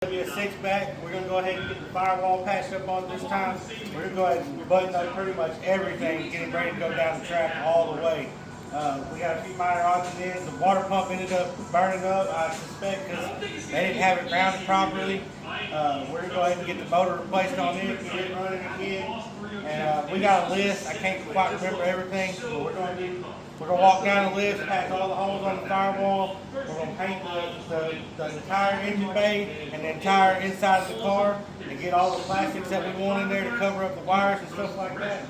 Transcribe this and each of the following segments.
WS6 back. We're going to go ahead and get the firewall patched up on this time. We're going to go ahead and button up pretty much everything, getting ready to go down the track all the way. We got a few minor odds and ends. The water pump ended up burning up, I suspect, because they didn't have it grounded properly. We're going to go ahead and get the motor replaced on it, get it running again. And we got a list. I can't quite remember everything, but we're going to walk down the list, patch all the holes on the firewall. We're going to paint the entire engine bay and the entire inside of the car and get all the plastics that we want in there to cover up the wires and stuff like that.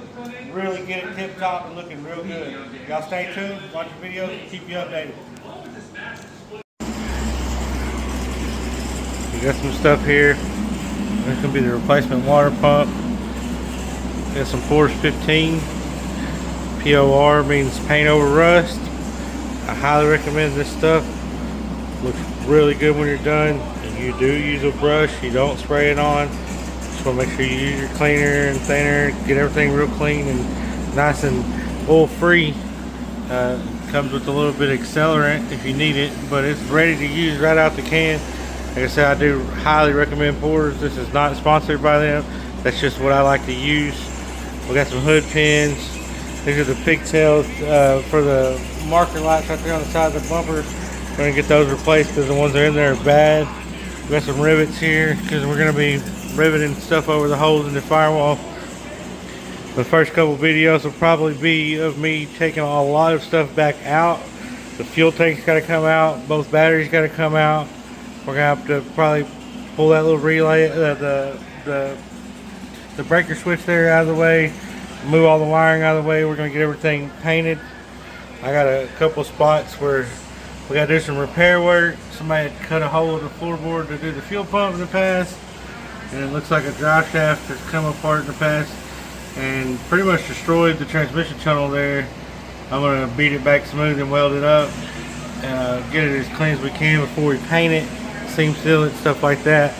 Really get it tip top and looking real good. Y'all stay tuned, watch the videos, and keep you updated. We got some stuff here. This is going to be the replacement water pump. Got some Force 15. POR means paint over rust. I highly recommend this stuff. Looks really good when you're done. And you do use a brush, you don't spray it on. Just want to make sure you use your cleaner and thinner, get everything real clean and nice and oil free. Comes with a little bit of accelerant if you need it, but it's ready to use right out the can. Like I said, I do highly recommend Porters. This is not sponsored by them. That's just what I like to use. We got some hood pins. These are the pigtails for the marker lights right there on the side of the bumper. We're going to get those replaced because the ones that are in there are bad. We got some rivets here because we're going to be riveting stuff over the holes in the firewall. The first couple videos will probably be of me taking a lot of stuff back out. The fuel tank's got to come out. Both batteries got to come out. We're going to have to probably pull that little relay, the breaker switch there out of the way. Move all the wiring out of the way. We're going to get everything painted. I got a couple spots where we got to do some repair work. Somebody had cut a hole in the floorboard to do the fuel pump in the past, and it looks like a drive shaft has come apart in the past and pretty much destroyed the transmission tunnel there. I'm going to beat it back smooth and weld it up and get it as clean as we can before we paint it, seam seal it, stuff like that.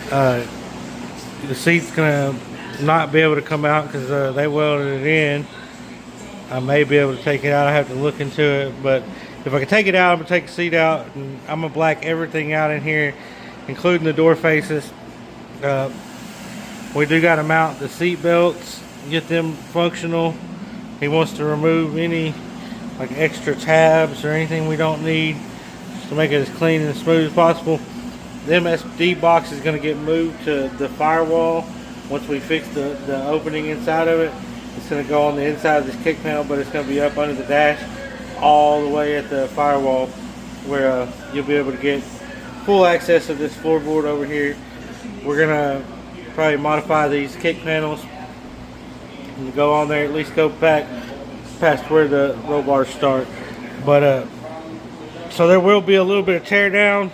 The seat's going to not be able to come out because they welded it in. I may be able to take it out. I have to look into it, but if I can take it out, I'm gonna take the seat out and I'm gonna black everything out in here, including the door faces. We do got to mount the seat belts, get them functional. He wants to remove any like extra tabs or anything we don't need, just to make it as clean and smooth as possible. The MSD box is going to get moved to the firewall. Once we fix the opening inside of it, it's going to go on the inside of this kick panel, but it's going to be up under the dash all the way at the firewall where you'll be able to get full access to this floorboard over here. We're going to probably modify these kick panels and go on there, at least go back past where the roll bars start. But so there will be a little bit of tear down.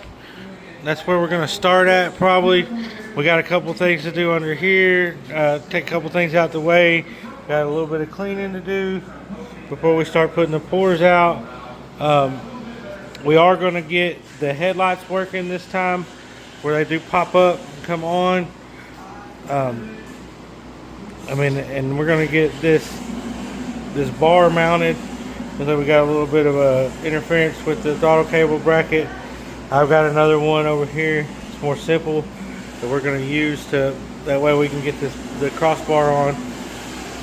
That's where we're going to start at probably. We got a couple things to do under here, take a couple things out the way. Got a little bit of cleaning to do before we start putting the pores out. We are going to get the headlights working this time, where they do pop up and come on. And we're going to get this bar mounted. And then we got a little bit of interference with the throttle cable bracket. I've got another one over here. It's more simple that we're going to use that way we can get the crossbar on,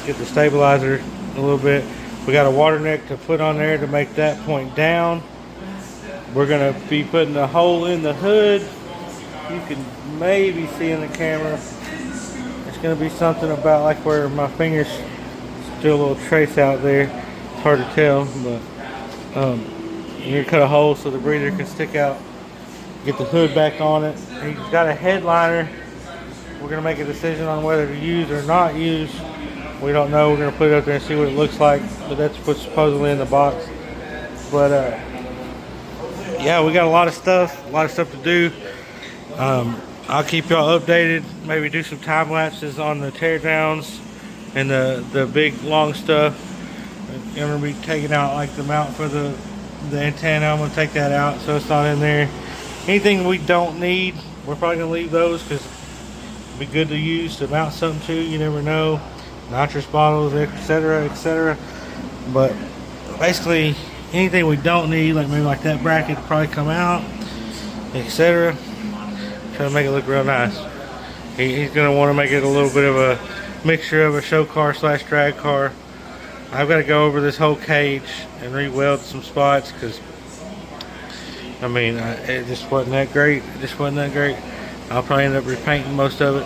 get the stabilizer a little bit. We got a water neck to put on there to make that point down. We're going to be putting a hole in the hood. You can maybe see in the camera. It's going to be something about like where my fingers still a little trace out there. It's hard to tell, but you're going to cut a hole so the breather can stick out. Get the hood back on it. He's got a headliner. We're going to make a decision on whether to use or not use. We don't know. We're going to put it up there and see what it looks like, but that's what's supposedly in the box. But yeah, we got a lot of stuff to do. I'll keep y'all updated. Maybe do some time lapses on the tear downs and the big long stuff. I'm going to be taking out like the mount for the antenna. I'm going to take that out so it's not in there. Anything we don't need, we're probably going to leave those because it'd be good to use to mount something to. You never know. Nitrous bottles, etc., etc. But basically, anything we don't need, like maybe like that bracket, will probably come out, etc. trying to make it look real nice. He's going to want to make it a little bit of a mixture of a show car slash drag car. I've got to go over this whole cage and re-weld some spots because, I mean, it just wasn't that great. I'll probably end up repainting most of it.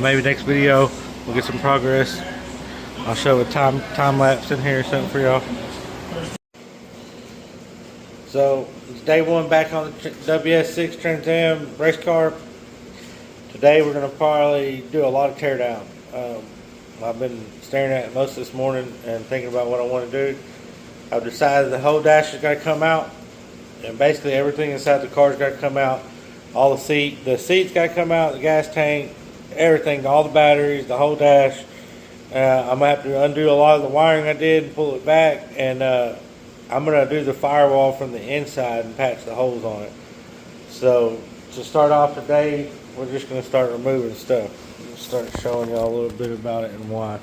Maybe next video we'll get some progress. I'll show a time lapse in here or something for y'all. So it's day one back on the WS6 TransAm race car. Today we're going to probably do a lot of tear down. I've been staring at it most of this morning and thinking about what I want to do. I've decided the whole dash has got to come out, and basically everything inside the car's got to come out. All the seats got to come out, the gas tank, everything, all the batteries, the whole dash. I'm gonna have to undo a lot of the wiring I did and pull it back, and I'm gonna do the firewall from the inside and patch the holes on it. So to start off today, we're just gonna start removing stuff. Start showing y'all a little bit about it and why.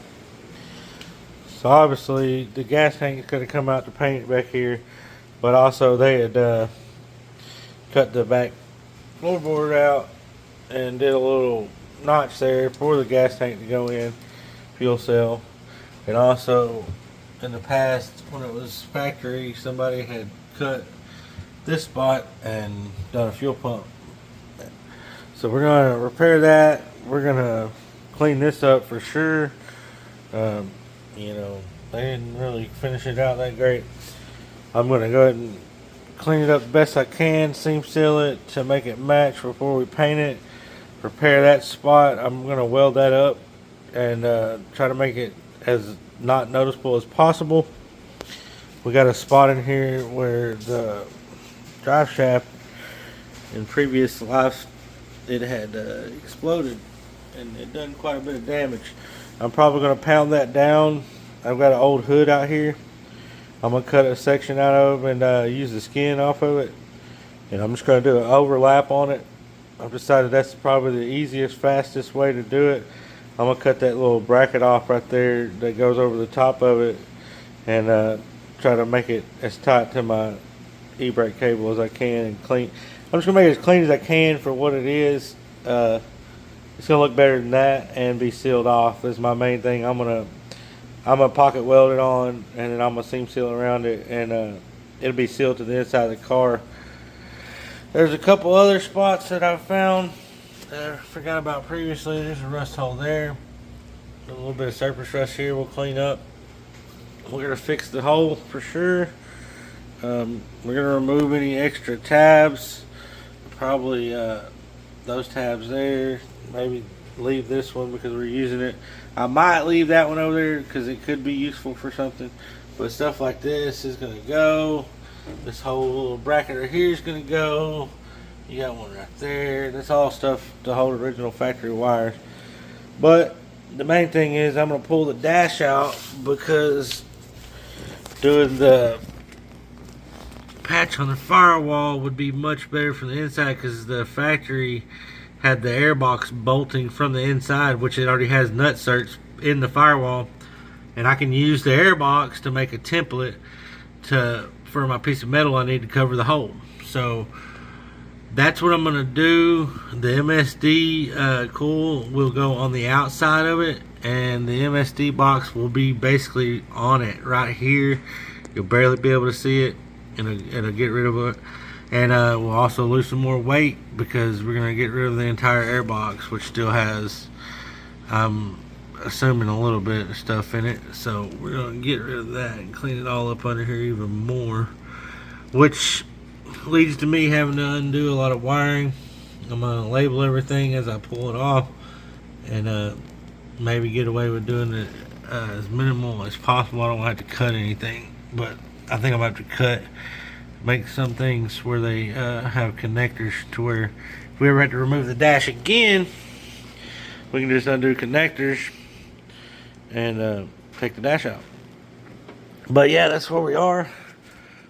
So obviously the gas tank is going to come out to paint it back here, but also they had cut the back floorboard out and did a little notch there for the gas tank to go in, fuel cell. And also in the past when it was factory, somebody had cut this spot and done a fuel pump. So we're going to repair that. We're going to clean this up for sure. You know, they didn't really finish it out that great. I'm going to go ahead and clean it up the best I can, seam seal it to make it match before we paint it. Repair that spot. I'm going to weld that up and try to make it as not noticeable as possible. We got a spot in here where the drive shaft in previous life, it had exploded and it done quite a bit of damage. I'm probably going to pound that down. I've got an old hood out here. I'm going to cut a section out of and use the skin off of it, and I'm just going to do an overlap on it. I've decided that's probably the easiest, fastest way to do it. I'm going to cut that little bracket off right there that goes over the top of it and try to make it as tight to my e-brake cable as I can and clean. I'm just going to make it as clean as I can for what it is. It's going to look better than that and be sealed off. That's my main thing. I'm gonna pocket weld it on, and then I'm going to seam seal around it, and it'll be sealed to the inside of the car. There's a couple other spots that I've found that I forgot about previously. There's a rust hole there. A little bit of surface rust here we'll clean up. We're going to fix the hole for sure. We're going to remove any extra tabs. Probably those tabs there. Maybe leave this one because we're using it. I might leave that one over there because it could be useful for something. But stuff like this is going to go. This whole little bracket right here is going to go. You got one right there. That's all stuff to hold original factory wires. But the main thing is I'm going to pull the dash out because doing the patch on the firewall would be much better from the inside because the factory had the airbox bolting from the inside, which it already has nut certs in the firewall, and I can use the airbox to make a template for my piece of metal I need to cover the hole. So that's what I'm going to do. The MSD coil will go on the outside of it, and the MSD box will be basically on it right here. You'll barely be able to see it, and it'll get rid of it. And we'll also lose some more weight because we're going to get rid of the entire airbox, which still has, I'm assuming, a little bit of stuff in it. So we're going to get rid of that and clean it all up under here even more, which leads to me having to undo a lot of wiring. I'm going to label everything as I pull it off and maybe get away with doing it as minimal as possible. I don't have to cut anything, but I think I'm going to have to cut. Make some things where they have connectors to where if we ever have to remove the dash again, we can just undo connectors and take the dash out. But yeah, that's where we are.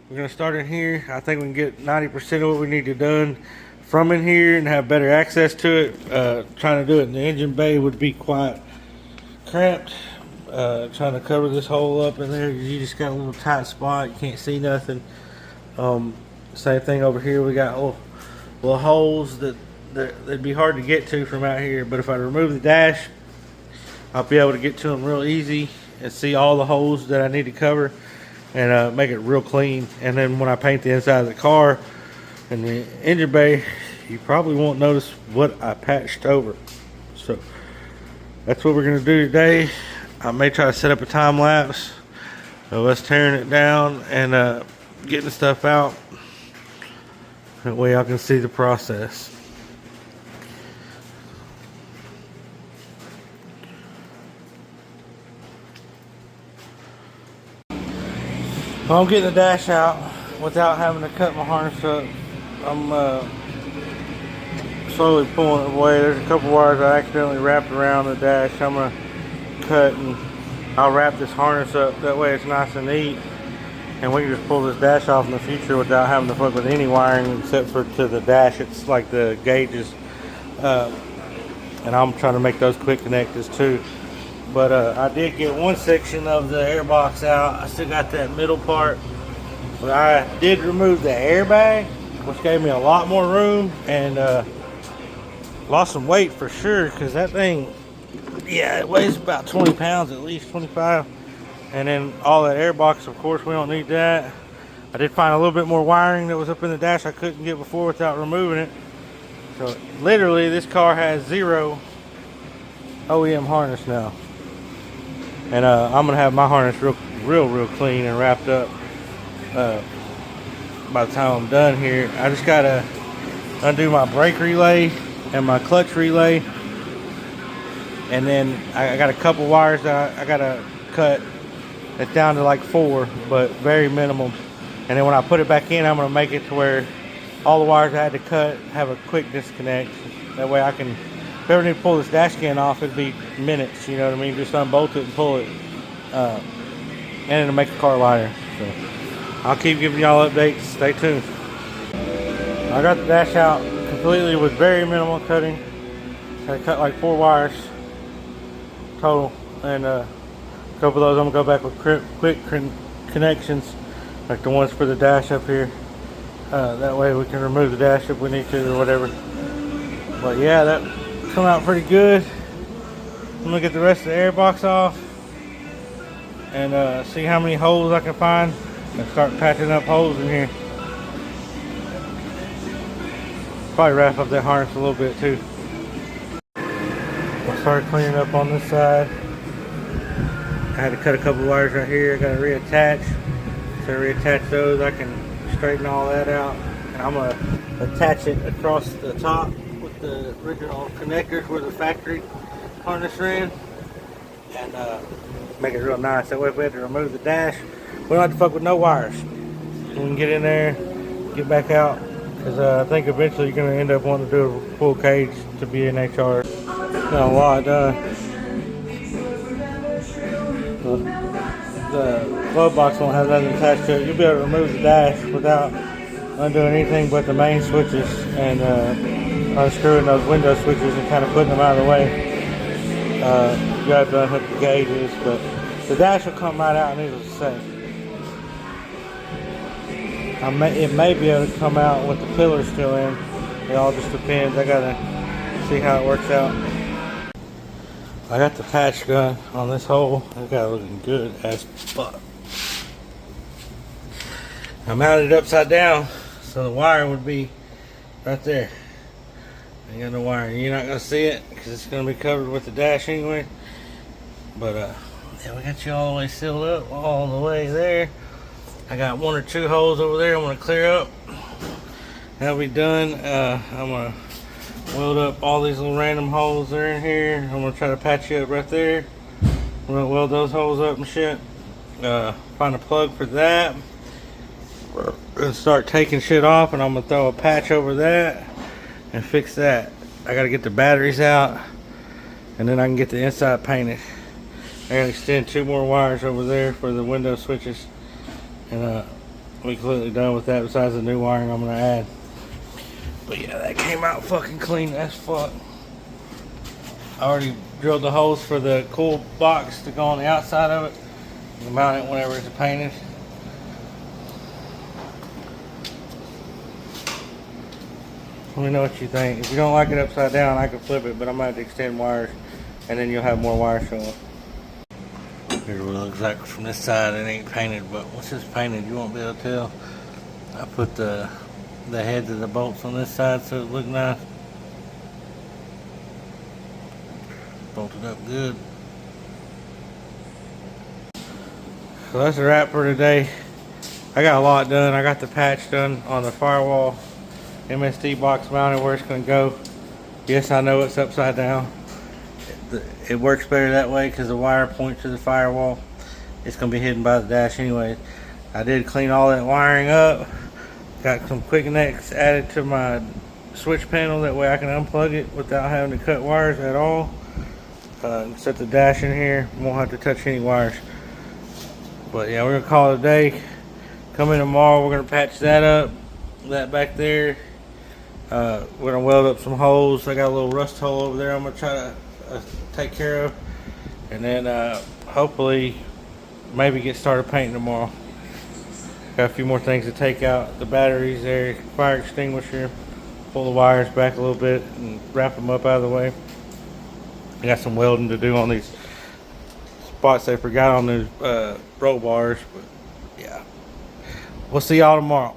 We're going to start in here. I think we can get 90% of what we need to done from in here and have better access to it. Trying to do it in the engine bay would be quite cramped. Trying to cover this hole up in there, you just got a little tight spot. You can't see nothing. Same thing over here. We got Well, holes that'd be hard to get to from out here, but if I remove the dash, I'll be able to get to them real easy and see all the holes that I need to cover and make it real clean. And then when I paint the inside of the car and the engine bay, you probably won't notice what I patched over. So that's what we're gonna do today. I may try to set up a time lapse of us tearing it down and getting the stuff out. That way y'all can see the process. Well, I'm getting the dash out without having to cut my harness up. I'm slowly pulling it away. There's a couple wires I accidentally wrapped around the dash. I'm gonna cut and I'll wrap this harness up. That way it's nice and neat, and we can just pull this dash off in the future without having to fuck with any wiring except for to the dash. It's like the gauges, and I'm trying to make those quick connectors too. But I did get one section of the airbox out. I still got that middle part, but I did remove the airbag, which gave me a lot more room and lost some weight for sure, because that thing, yeah, it weighs about 20 pounds, at least 25. And then all that airbox, of course, we don't need that. I did find a little bit more wiring that was up in the dash I couldn't get before without removing it. So literally this car has 0 OEM harness now. And I'm gonna have my harness real clean and wrapped up by the time I'm done here. I just gotta undo my brake relay and my clutch relay, and then I got a couple wires that I gotta cut. It's down to like 4, but very minimum. And then when I put it back in, I'm gonna make it to where all the wires I had to cut have a quick disconnect. That way I can, if I ever need to pull this dash can off, it'd be minutes, you know what I mean? Just unbolt it and pull it. And it'll make the car lighter. So I'll keep giving y'all updates. Stay tuned. I got the dash out completely with very minimal cutting. I cut like 4 wires total, and a couple of those I'm gonna go back with quick connections, like the ones for the dash up here. That way we can remove the dash if we need to or whatever. But yeah, that come out pretty good. I'm gonna get the rest of the airbox off and see how many holes I can find and start patching up holes in here. Probably wrap up that harness a little bit too. I'll start cleaning up on this side. I had to cut a couple wires right here. I got to reattach. So reattach those, I can straighten all that out, and I'm gonna attach it across the top with the original connectors where the factory harness ran, and make it real nice. That way if we have to remove the dash, we don't have to fuck with no wires. We can get in there, get back out, because I think eventually you're going to end up wanting to do a full cage to be in HR. Got a lot done. The glove box won't have nothing attached to it. You'll be able to remove the dash without undoing anything but the main switches and unscrewing those window switches and kind of putting them out of the way. You have to unhook the gauges, but the dash will come right out, needless to say. It may be able to come out with the pillars still in. It all just depends. I gotta see how it works out. I got the patch gun on this hole. I got it looking good as fuck. I mounted it upside down so the wire would be right there. Ain't got no wire. You're not gonna see it because it's gonna be covered with the dash anyway. But yeah, we got you all the way sealed up, all the way there. I got 1 or 2 holes over there I'm gonna clear up. That'll be done. I'm gonna weld up all these little random holes that are in here. I'm gonna try to patch you up right there. I'm gonna weld those holes up and shit. Find a plug for that. And start taking shit off, and I'm gonna throw a patch over that and fix that. I gotta get the batteries out, and then I can get the inside painted. I gotta extend 2 more wires over there for the window switches, and we completely done with that besides the new wiring I'm gonna add. But yeah, that came out fucking clean as fuck. I already drilled the holes for the cool box to go on the outside of it. You can mount it whenever it's painted. Let me know what you think. If you don't like it upside down, I can flip it, but I'm going to have to extend wires, and then you'll have more wires showing. Here's what it looks like from this side. It ain't painted, but once it's painted, you won't be able to tell. I put the heads of the bolts on this side so it look nice. Bolted up good. So that's a wrap for today. I got a lot done. I got the patch done on the firewall. MSD box mounted where it's going to go. Yes, I know it's upside down. It works better that way because the wire points to the firewall. It's going to be hidden by the dash anyway. I did clean all that wiring up. Got some quick necks added to my switch panel. That way I can unplug it without having to cut wires at all. Set the dash in here. Won't have to touch any wires. But yeah, we're going to call it a day. Come in tomorrow. We're going to patch that up. That back there. We're going to weld up some holes. I got a little rust hole over there I'm going to try to take care of. And then hopefully maybe get started painting tomorrow. Got a few more things to take out. The batteries there, fire extinguisher, pull the wires back a little bit and wrap them up out of the way. I got some welding to do on these spots they forgot on those roll bars. But yeah, we'll see y'all tomorrow.